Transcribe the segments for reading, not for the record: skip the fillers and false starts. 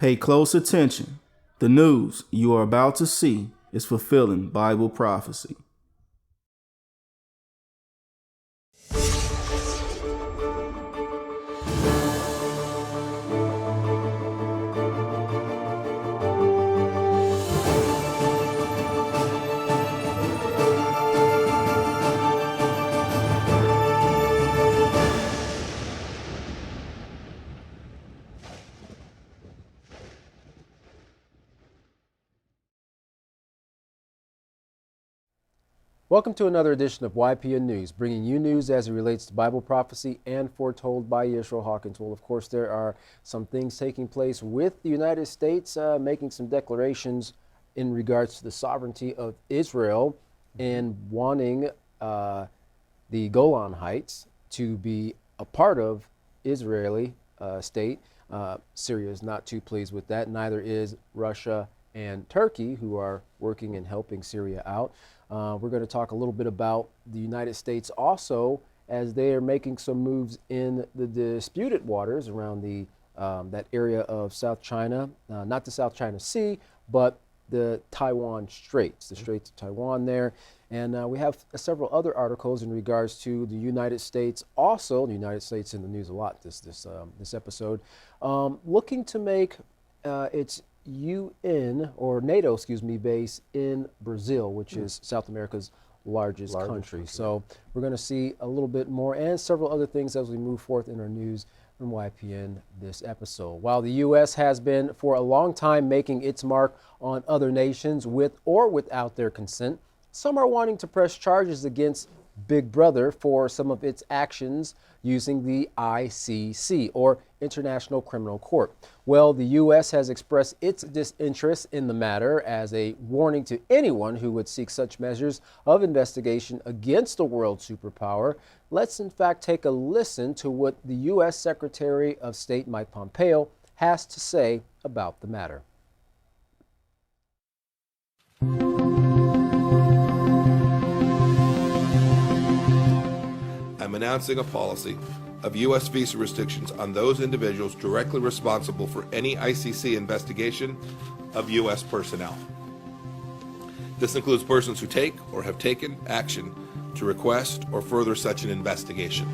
Pay close attention. The news you are about to see is fulfilling Bible prophecy. Welcome to another edition of YPN News, bringing you news as it relates to Bible prophecy and foretold by Yisrael Hawkins. Well, of course, there are some things taking place with the United States making some declarations in regards to the sovereignty of Israel and wanting the Golan Heights to be a part of Israeli state. Syria is not too pleased with that. Neither is Russia and Turkey, who are working and helping Syria out. We're going to talk a little bit about the United States also, as they are making some moves in the disputed waters around the that area of South China, not the South China Sea, but the Taiwan Straits, the Straits of Taiwan there. And we have several other articles in regards to the United States, also the United States in the news a lot this episode, looking to make its UN or NATO, base in Brazil, which is South America's largest country. So we're going to see a little bit more and several other things as we move forth in our news from YPN this episode. While the U.S. has been for a long time making its mark on other nations with or without their consent, some are wanting to press charges against Big Brother for some of its actions using the ICC, or International Criminal Court. Well, the U.S. has expressed its disinterest in the matter as a warning to anyone who would seek such measures of investigation against a world superpower. Let's in fact take a listen to what the U.S. Secretary of State Mike Pompeo has to say about the matter. I'm announcing a policy of U.S. visa restrictions on those individuals directly responsible for any ICC investigation of U.S. personnel. This includes persons who take or have taken action to request or further such an investigation.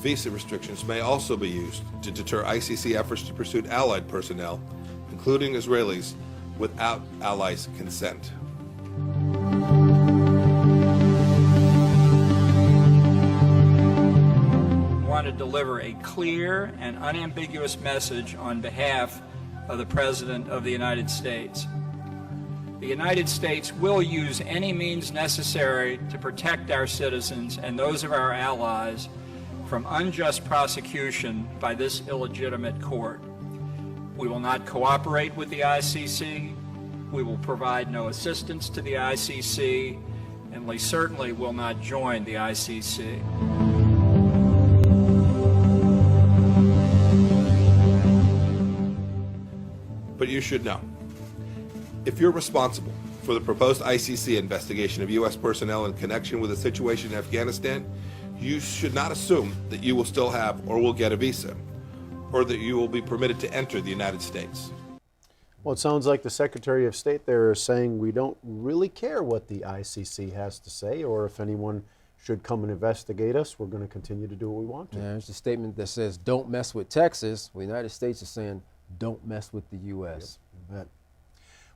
Visa restrictions may also be used to deter ICC efforts to pursue allied personnel, including Israelis, without allies' consent. I want to deliver a clear and unambiguous message on behalf of the President of the United States. The United States will use any means necessary to protect our citizens and those of our allies from unjust prosecution by this illegitimate court. We will not cooperate with the ICC. We will provide no assistance to the ICC, and we certainly will not join the ICC. But you should know, if you're responsible for the proposed ICC investigation of U.S. personnel in connection with the situation in Afghanistan, you should not assume that you will still have or will get a visa, or that you will be permitted to enter the United States. Well, it sounds like the Secretary of State there is saying we don't really care what the ICC has to say, or if anyone should come and investigate us, we're going to continue to do what we want to. Yeah, there's a statement that says, don't mess with Texas. Well, the United States is saying, don't mess with the U.S. Yep, you bet.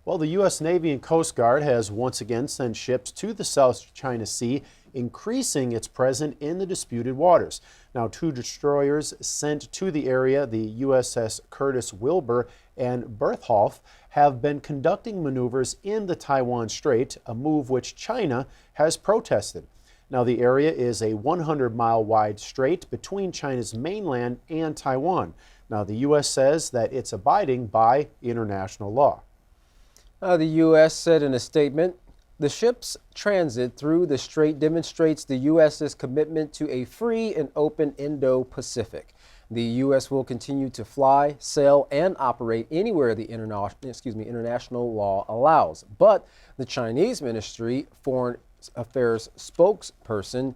Well, the U.S. Navy and Coast Guard has once again sent ships to the South China Sea, increasing its presence in the disputed waters. Now, 2 destroyers sent to the area, the USS Curtis Wilbur and Bertholf, have been conducting maneuvers in the Taiwan Strait, a move which China has protested. Now, the area is a 100-mile wide strait between China's mainland and Taiwan. Now, the U.S. says that it's abiding by international law. The U.S. said in a statement, the ship's transit through the strait demonstrates the U.S.'s commitment to a free and open Indo-Pacific. The U.S. will continue to fly, sail, and operate anywhere the international law allows. But the Chinese Ministry Foreign Affairs spokesperson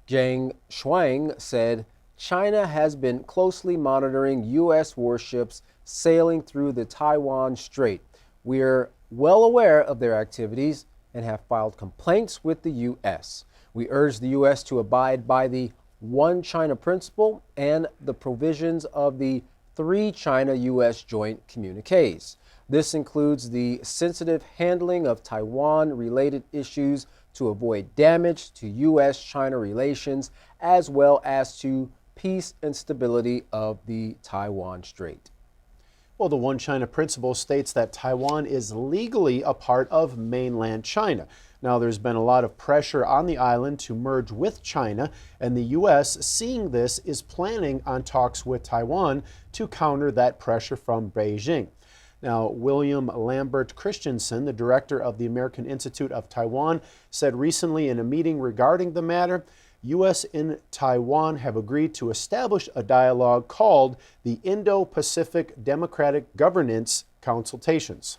Zhang Shuang said China has been closely monitoring U.S. warships sailing through the Taiwan Strait. We're well aware of their activities and have filed complaints with the U.S. We urge the U.S. to abide by the One China principle and the provisions of the Three China-U.S. joint communiques. This includes the sensitive handling of Taiwan-related issues to avoid damage to U.S.-China relations, as well as to peace and stability of the Taiwan Strait. Well, the One China principle states that Taiwan is legally a part of mainland China. Now, there's been a lot of pressure on the island to merge with China, and the U.S., seeing this, is planning on talks with Taiwan to counter that pressure from Beijing. Now, William Lambert Christensen, the director of the American Institute of Taiwan, said recently in a meeting regarding the matter, U.S. and Taiwan have agreed to establish a dialogue called the Indo-Pacific Democratic Governance Consultations.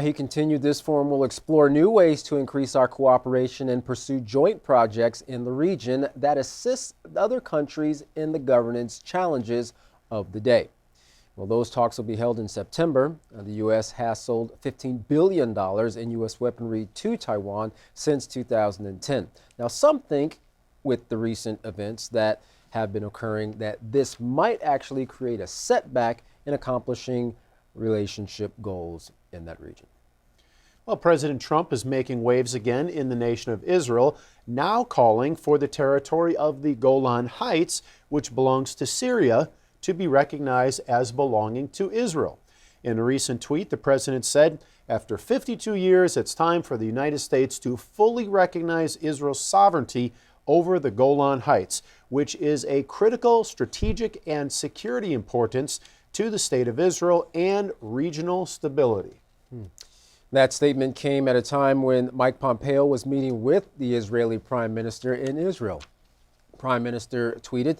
He continued, this forum will explore new ways to increase our cooperation and pursue joint projects in the region that assist other countries in the governance challenges of the day. Well, those talks will be held in September. The U.S. has sold $15 billion in U.S. weaponry to Taiwan since 2010. Now, some think with the recent events that have been occurring that this might actually create a setback in accomplishing relationship goals in that region. Well, President Trump is making waves again in the nation of Israel, now calling for the territory of the Golan Heights, which belongs to Syria, to be recognized as belonging to Israel. In a recent tweet, the president said, after 52 years, it's time for the United States to fully recognize Israel's sovereignty over the Golan Heights, which is a critical strategic and security importance to the state of Israel and regional stability. That statement came at a time when Mike Pompeo was meeting with the Israeli Prime Minister in Israel. Prime Minister tweeted,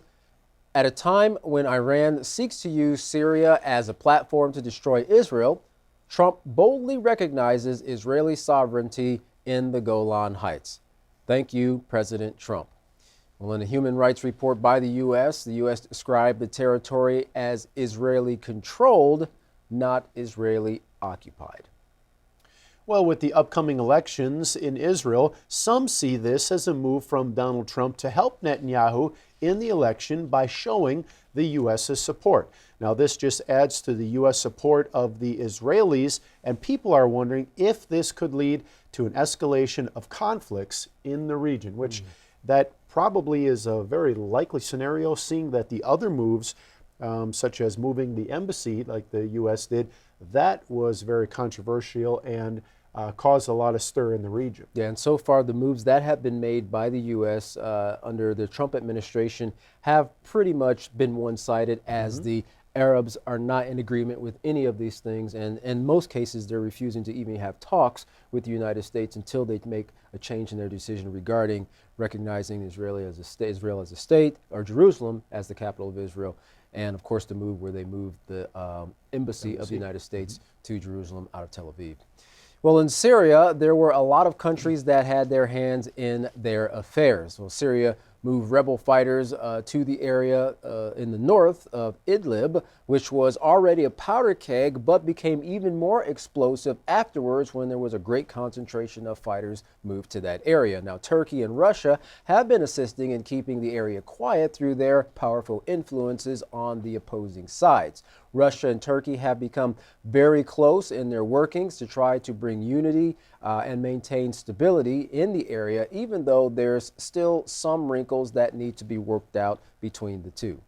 at a time when Iran seeks to use Syria as a platform to destroy Israel, Trump boldly recognizes Israeli sovereignty in the Golan Heights. Thank you, President Trump. Well, in a human rights report by the U.S. described the territory as Israeli-controlled, not Israeli-occupied. Well, with the upcoming elections in Israel, some see this as a move from Donald Trump to help Netanyahu in the election by showing the U.S.'s support. Now, this just adds to the U.S. support of the Israelis, and people are wondering if this could lead to an escalation of conflicts in the region, which that probably is a very likely scenario, seeing that the other moves, such as moving the embassy like the U.S. did, that was very controversial and caused a lot of stir in the region. Yeah, and so far the moves that have been made by the U.S. Under the Trump administration have pretty much been one-sided, as the Arabs are not in agreement with any of these things, and in most cases they're refusing to even have talks with the United States until they make a change in their decision regarding recognizing Israel as a state, or Jerusalem as the capital of Israel, and of course the move where they moved the embassy of the United States to Jerusalem out of Tel Aviv. Well, in Syria, there were a lot of countries that had their hands in their affairs. Well, Syria moved rebel fighters to the area in the north of Idlib, which was already a powder keg, but became even more explosive afterwards when there was a great concentration of fighters moved to that area. Now, Turkey and Russia have been assisting in keeping the area quiet through their powerful influences on the opposing sides. Russia and Turkey have become very close in their workings to try to bring unity and maintain stability in the area, even though there's still some wrinkles that need to be worked out between the two.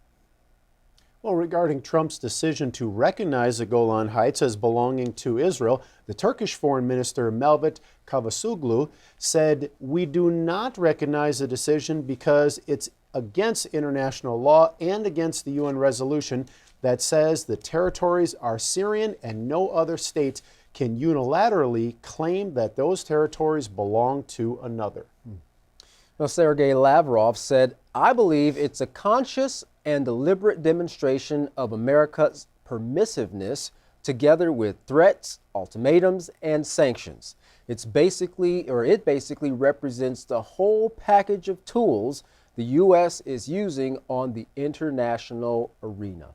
Well, regarding Trump's decision to recognize the Golan Heights as belonging to Israel, the Turkish Foreign Minister Mevlut Cavusoglu said, "We do not recognize the decision because it's against international law and against the UN resolution that says the territories are Syrian and no other state can unilaterally claim that those territories belong to another." Now, Sergei Lavrov said, "I believe it's a conscious and deliberate demonstration of America's permissiveness together with threats, ultimatums, and sanctions. It basically represents the whole package of tools the U.S. is using on the international arena.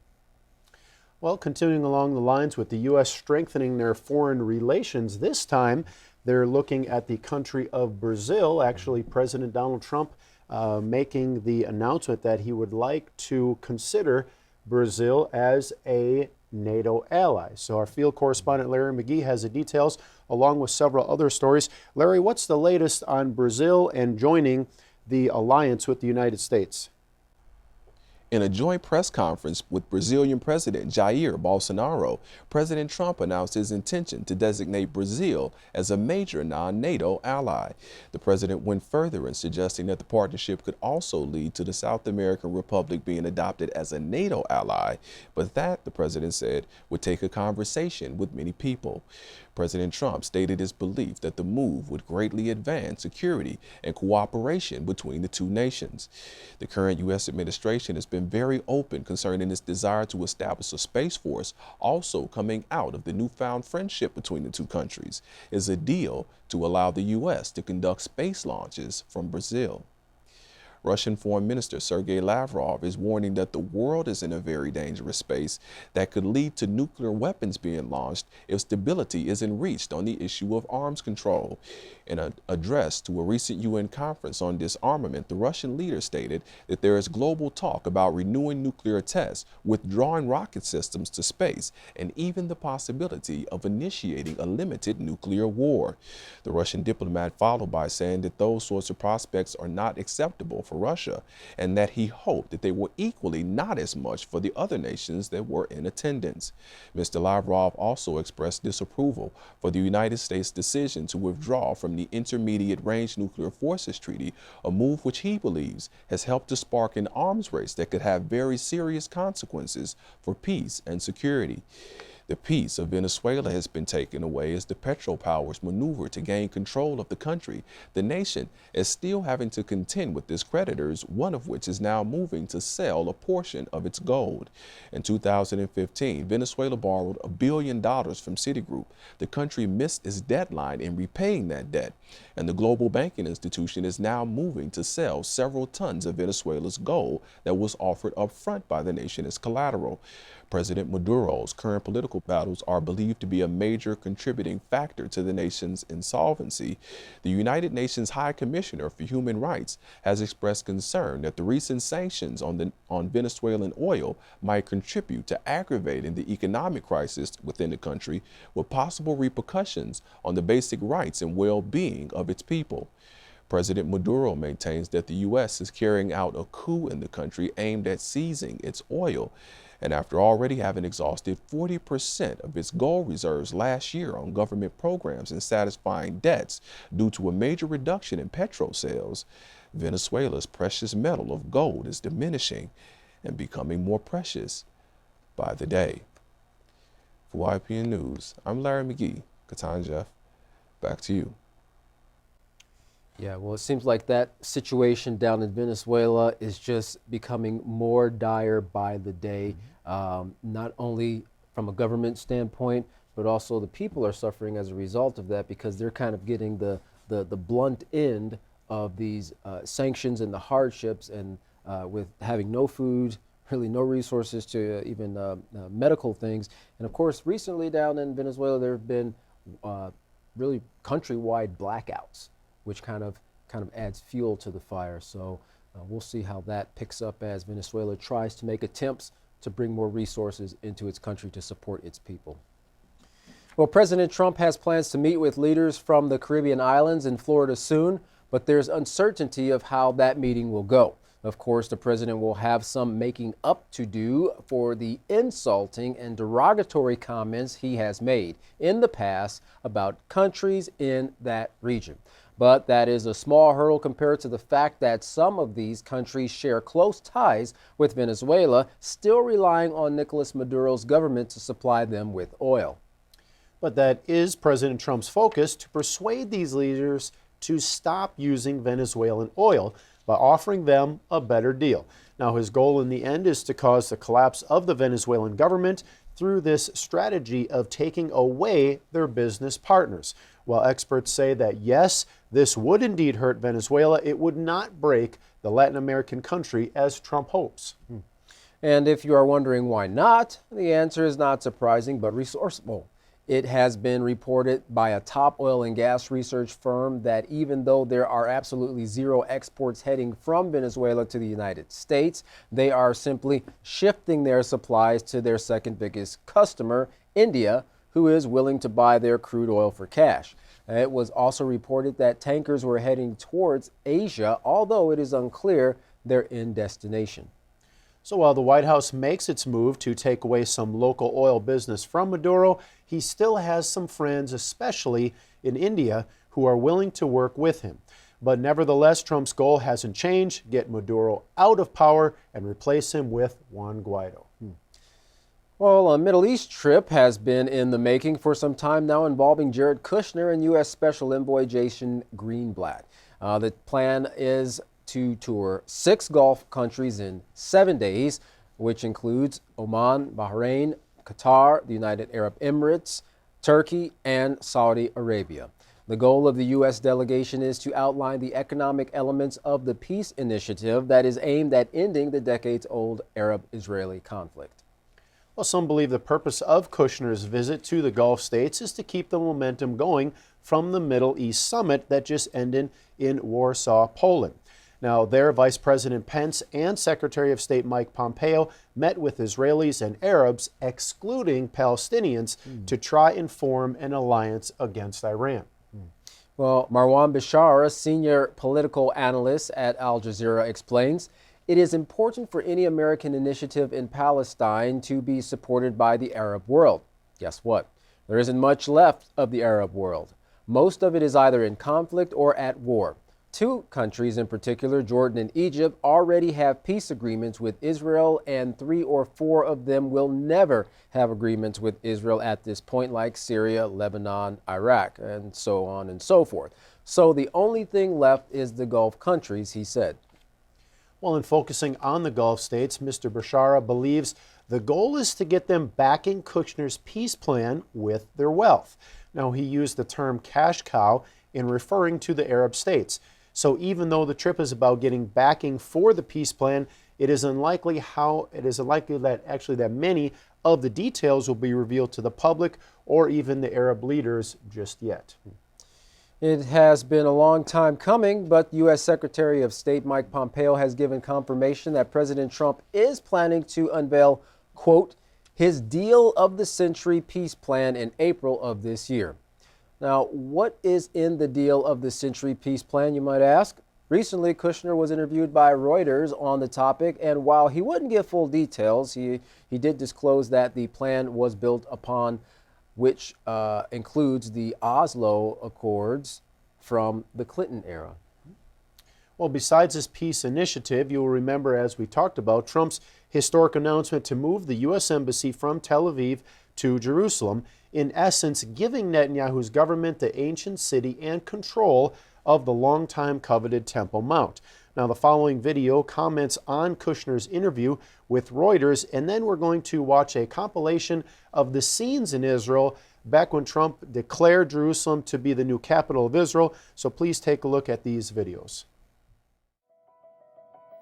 Well, continuing along the lines with the U.S. strengthening their foreign relations, this time they're looking at the country of Brazil. Actually, President Donald Trump making the announcement that he would like to consider Brazil as a NATO ally. So our field correspondent Larry McGee has the details along with several other stories. Larry, what's the latest on Brazil and joining the alliance with the United States? In a joint press conference with Brazilian President Jair Bolsonaro, President Trump announced his intention to designate Brazil as a major non-NATO ally. The president went further in suggesting that the partnership could also lead to the South American Republic being adopted as a NATO ally, but that, the president said, would take a conversation with many people. President Trump stated his belief that the move would greatly advance security and cooperation between the two nations. The current U.S. administration has been very open concerning its desire to establish a space force. Also coming out of the newfound friendship between the two countries is a deal to allow the U.S. to conduct space launches from Brazil. Russian Foreign Minister Sergei Lavrov is warning that the world is in a very dangerous space that could lead to nuclear weapons being launched if stability isn't reached on the issue of arms control. In an address to a recent UN conference on disarmament, the Russian leader stated that there is global talk about renewing nuclear tests, withdrawing rocket systems to space, and even the possibility of initiating a limited nuclear war. The Russian diplomat followed by saying that those sorts of prospects are not acceptable for Russia, and that he hoped that they were equally not as much for the other nations that were in attendance. Mr. Lavrov also expressed disapproval for the United States' decision to withdraw from the Intermediate Range Nuclear Forces Treaty, a move which he believes has helped to spark an arms race that could have very serious consequences for peace and security. The peace of Venezuela has been taken away as the petropowers maneuver to gain control of the country. The nation is still having to contend with its creditors, one of which is now moving to sell a portion of its gold. In 2015, Venezuela borrowed $1 billion from Citigroup. The country missed its deadline in repaying that debt, and the global banking institution is now moving to sell several tons of Venezuela's gold that was offered up front by the nation as collateral. President Maduro's current political battles are believed to be a major contributing factor to the nation's insolvency. The United Nations High Commissioner for Human Rights has expressed concern that the recent sanctions on Venezuelan oil might contribute to aggravating the economic crisis within the country, with possible repercussions on the basic rights and well-being of its people. President Maduro maintains that the U.S. is carrying out a coup in the country aimed at seizing its oil. And after already having exhausted 40% of its gold reserves last year on government programs and satisfying debts due to a major reduction in petrol sales, Venezuela's precious metal of gold is diminishing and becoming more precious by the day. For YPN News, I'm Larry McGee. Katan Jeff, back to you. Yeah, well, it seems like that situation down in Venezuela is just becoming more dire by the day, not only from a government standpoint, but also the people are suffering as a result of that because they're kind of getting the blunt end of these sanctions and the hardships, and with having no food, really no resources to even medical things. And of course, recently down in Venezuela, there have been really countrywide blackouts, which kind of adds fuel to the fire. So we'll see how that picks up as Venezuela tries to make attempts to bring more resources into its country to support its people. Well, President Trump has plans to meet with leaders from the Caribbean islands and Florida soon, but there's uncertainty of how that meeting will go. Of course, the president will have some making up to do for the insulting and derogatory comments he has made in the past about countries in that region. But that is a small hurdle compared to the fact that some of these countries share close ties with Venezuela, still relying on Nicolas Maduro's government to supply them with oil. But that is President Trump's focus, to persuade these leaders to stop using Venezuelan oil. by offering them a better deal. Now, his goal in the end is to cause the collapse of the Venezuelan government through this strategy of taking away their business partners. While experts say that yes, this would indeed hurt Venezuela, it would not break the Latin American country as Trump hopes. And if you are wondering why not, the answer is not surprising but resourceful. It has been reported by a top oil and gas research firm that even though there are absolutely zero exports heading from Venezuela to the United States, they are simply shifting their supplies to their second biggest customer, India, who is willing to buy their crude oil for cash. It was also reported that tankers were heading towards Asia, although it is unclear their end destination. So while the White House makes its move to take away some local oil business from Maduro, he still has some friends, especially in India, who are willing to work with him. But nevertheless, Trump's goal hasn't changed: get Maduro out of power and replace him with Juan Guaido. Well, a Middle East trip has been in the making for some time now, involving Jared Kushner and U.S. Special Envoy Jason Greenblatt. The plan is to tour 6 Gulf countries in 7 days, which includes Oman, Bahrain, Qatar, the United Arab Emirates, Turkey, and Saudi Arabia. The goal of the U.S. delegation is to outline the economic elements of the peace initiative that is aimed at ending the decades-old Arab-Israeli conflict. Well, some believe the purpose of Kushner's visit to the Gulf states is to keep the momentum going from the Middle East summit that just ended in Warsaw, Poland. Now, there, Vice President Pence and Secretary of State Mike Pompeo met with Israelis and Arabs, excluding Palestinians, to try and form an alliance against Iran. Well, Marwan Bashar, a senior political analyst at Al Jazeera, explains, it is important for any American initiative in Palestine to be supported by the Arab world. Guess what? There isn't much left of the Arab world. Most of it is either in conflict or at war. 2 countries in particular, Jordan and Egypt, already have peace agreements with Israel, and 3 or 4 of them will never have agreements with Israel at this point, like Syria, Lebanon, Iraq, and so on and so forth. So the only thing left is the Gulf countries, he said. Well, in focusing on the Gulf states, Mr. Bashara believes the goal is to get them backing Kushner's peace plan with their wealth. Now, he used the term cash cow in referring to the Arab states. So even though the trip is about getting backing for the peace plan, it is unlikely that many of the details will be revealed to the public or even the Arab leaders just yet. It has been a long time coming, but U.S. Secretary of State Mike Pompeo has given confirmation that President Trump is planning to unveil, quote, his deal of the century peace plan in April of this year. Now, what is in the deal of the century peace plan, you might ask? Recently, Kushner was interviewed by Reuters on the topic, and while he wouldn't give full details, he did disclose that the plan was built upon which includes the Oslo Accords from the Clinton era. Well, besides this peace initiative, you will remember, as we talked about, Trump's historic announcement to move the U.S. Embassy from Tel Aviv to Jerusalem, in essence giving Netanyahu's government the ancient city and control of the long-time coveted Temple Mount. Now, the following video comments on Kushner's interview with Reuters, and then we're going to watch a compilation of the scenes in Israel back when Trump declared Jerusalem to be the new capital of Israel. So please take a look at these videos.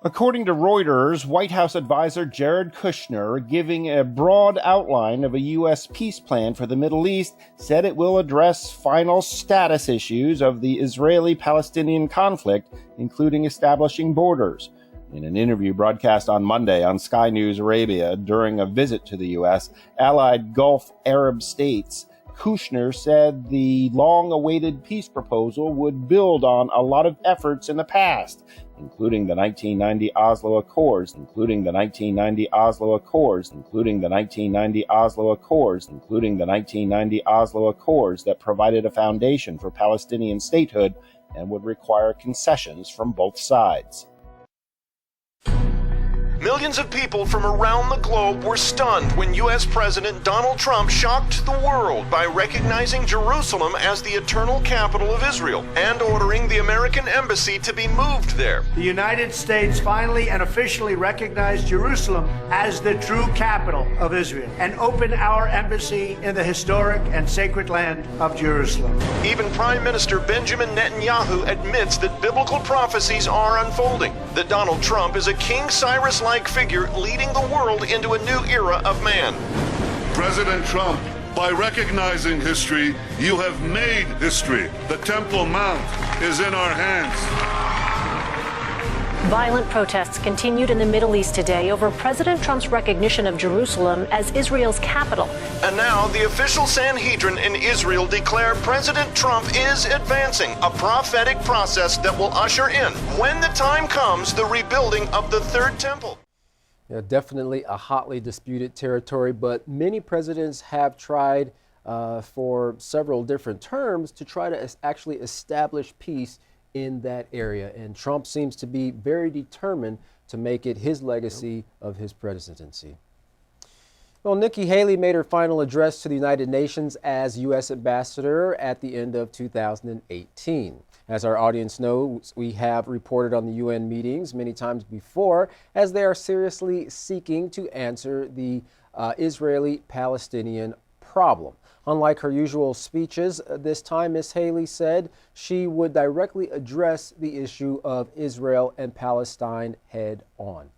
According to Reuters, White House advisor Jared Kushner, giving a broad outline of a U.S. peace plan for the Middle East, said it will address final status issues of the Israeli-Palestinian conflict, including establishing borders. In an interview broadcast on Monday on Sky News Arabia during a visit to the U.S. allied Gulf Arab states, Kushner said the long-awaited peace proposal would build on a lot of efforts in the past, including the 1990 Oslo Accords, including the 1990 Oslo Accords, including the 1990 Oslo Accords, including the 1990 Oslo Accords that provided a foundation for Palestinian statehood and would require concessions from both sides. Millions of people from around the globe were stunned when U.S. President Donald Trump shocked the world by recognizing Jerusalem as the eternal capital of Israel and ordering the American embassy to be moved there. The United States finally and officially recognized Jerusalem as the true capital of Israel and opened our embassy in the historic and sacred land of Jerusalem. Even Prime Minister Benjamin Netanyahu admits that biblical prophecies are unfolding, that Donald Trump is a King Cyrus-like figure leading the world into a new era of man. President Trump, by recognizing history, you have made history. The Temple Mount is in our hands. Violent protests continued in the Middle East today over President Trump's recognition of Jerusalem as Israel's capital. And now the official Sanhedrin in Israel declare President Trump is advancing a prophetic process that will usher in, when the time comes, the rebuilding of the Third Temple. Yeah, definitely a hotly disputed territory, but many presidents have tried for several different terms to try to actually establish peace in that area. And Trump seems to be very determined to make it his legacy of his presidency. Well, Nikki Haley made her final address to the United Nations as U.S. ambassador at the end of 2018. As our audience knows, we have reported on the UN meetings many times before, as they are seriously seeking to answer the Israeli-Palestinian problem. Unlike her usual speeches, this time Ms. Haley said she would directly address the issue of Israel and Palestine head on.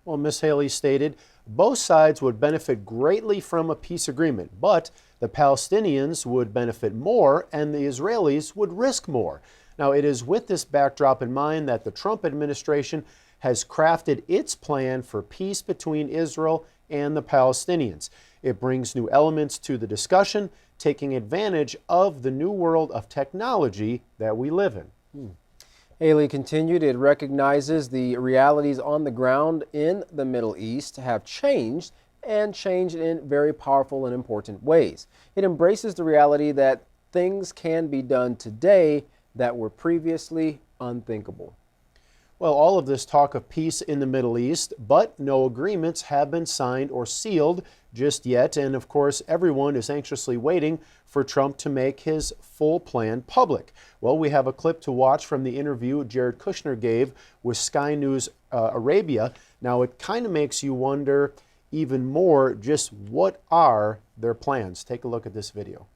Well, Ms. Haley stated, both sides would benefit greatly from a peace agreement, but the Palestinians would benefit more and the Israelis would risk more. Now, it is with this backdrop in mind that the Trump administration has crafted its plan for peace between Israel and the Palestinians. It brings new elements to the discussion, taking advantage of the new world of technology that we live in. Haley continued, it recognizes the realities on the ground in the Middle East have changed and changed in very powerful and important ways. It embraces the reality that things can be done today that were previously unthinkable. Well, all of this talk of peace in the Middle East, but no agreements have been signed or sealed just yet. And of course, everyone is anxiously waiting for Trump to make his full plan public. Well, we have a clip to watch from the interview Jared Kushner gave with Sky News Arabia. Now, it kind of makes you wonder even more just what are their plans. Take a look at this video.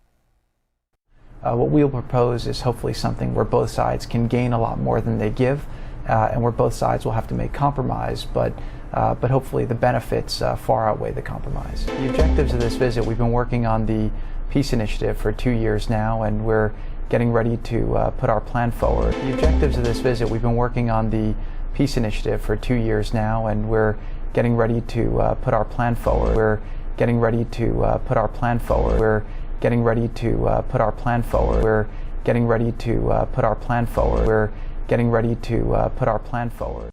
What we'll propose is hopefully something where both sides can gain a lot more than they give, and where both sides will have to make compromise, but hopefully the benefits far outweigh the compromise. The objectives of this visit, we've been working on the peace initiative for 2 years now, and we're getting ready to put our plan forward. The objectives of this visit, we've been working on the peace initiative for 2 years now, and we're getting ready to put our plan forward. We're getting ready to put our plan forward. We're getting ready to put our plan forward. We're getting ready to put our plan forward. We're getting ready to put our plan forward.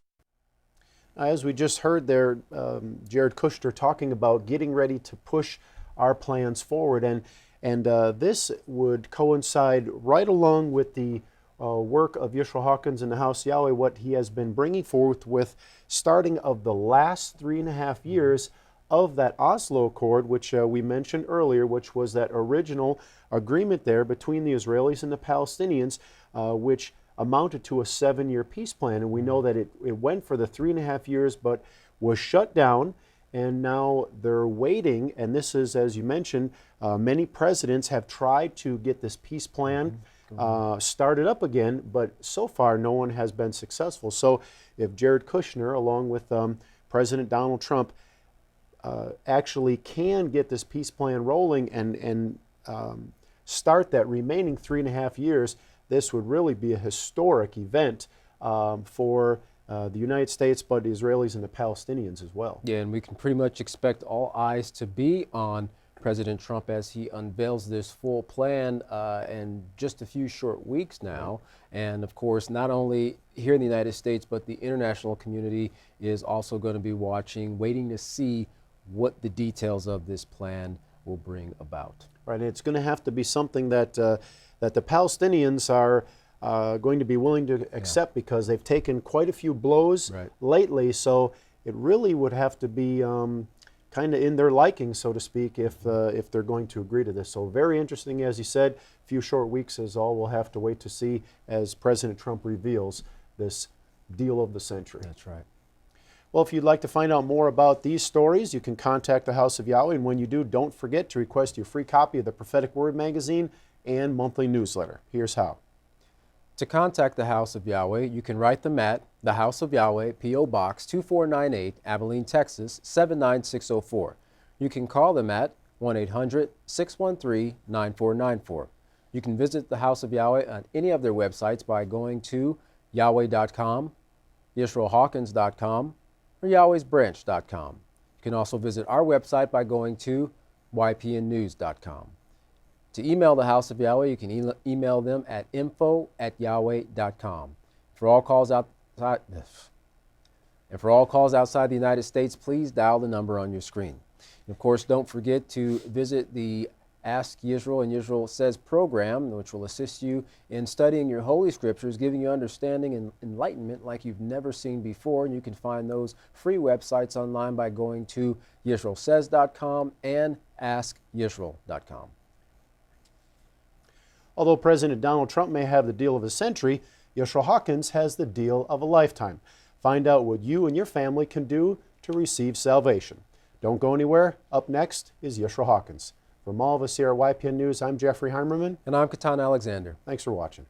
As we just heard there, Jared Kushner talking about getting ready to push our plans forward, and this would coincide right along with the work of Yisrael Hawkins in the House Yahweh, what he has been bringing forth with starting of the last 3.5 years of that Oslo Accord, which we mentioned earlier, which was that original agreement there between the Israelis and the Palestinians, which amounted to a 7-year peace plan. And we know that it went for the 3.5 years, but was shut down. And now they're waiting. And this is, as you mentioned, many presidents have tried to get this peace plan started up again, but so far no one has been successful. So if Jared Kushner, along with President Donald Trump, actually can get this peace plan rolling and start that remaining 3.5 years, this would really be a historic event for the United States, but the Israelis and the Palestinians as well. Yeah, and we can pretty much expect all eyes to be on President Trump as he unveils this full plan in just a few short weeks now. And of course, not only here in the United States, but the international community is also going to be watching, waiting to see what the details of this plan will bring about. Right, it's going to have to be something that that the Palestinians are going to be willing to accept, because they've taken quite a few blows lately. So it really would have to be kind of in their liking, so to speak, if they're going to agree to this. So very interesting, as you said. A few short weeks is all we'll have to wait to see as President Trump reveals this deal of the century. That's right. Well, if you'd like to find out more about these stories, you can contact the House of Yahweh, and when you do, don't forget to request your free copy of the Prophetic Word magazine and monthly newsletter. Here's how. To contact the House of Yahweh, you can write them at the House of Yahweh, P.O. Box 2498, Abilene, Texas 79604. You can call them at 1-800-613-9494. You can visit the House of Yahweh on any of their websites by going to yahweh.com, yisraelhawkins.com, or yahwehsbranch.com. You can also visit our website by going to ypnnews.com. To email the House of Yahweh, you can email them at info@yahweh.com. For all calls outside the United States, please dial the number on your screen. And of course, don't forget to visit the Ask Yisrael and Yisrael Says program, which will assist you in studying your Holy Scriptures, giving you understanding and enlightenment like you've never seen before. And you can find those free websites online by going to YisraelSays.com and AskYisrael.com. Although President Donald Trump may have the deal of a century, Yisrael Hawkins has the deal of a lifetime. Find out what you and your family can do to receive salvation. Don't go anywhere. Up next is Yisrael Hawkins. From all of us here at YPN News, I'm Jeffrey Heimerman. And I'm Katan Alexander. Thanks for watching.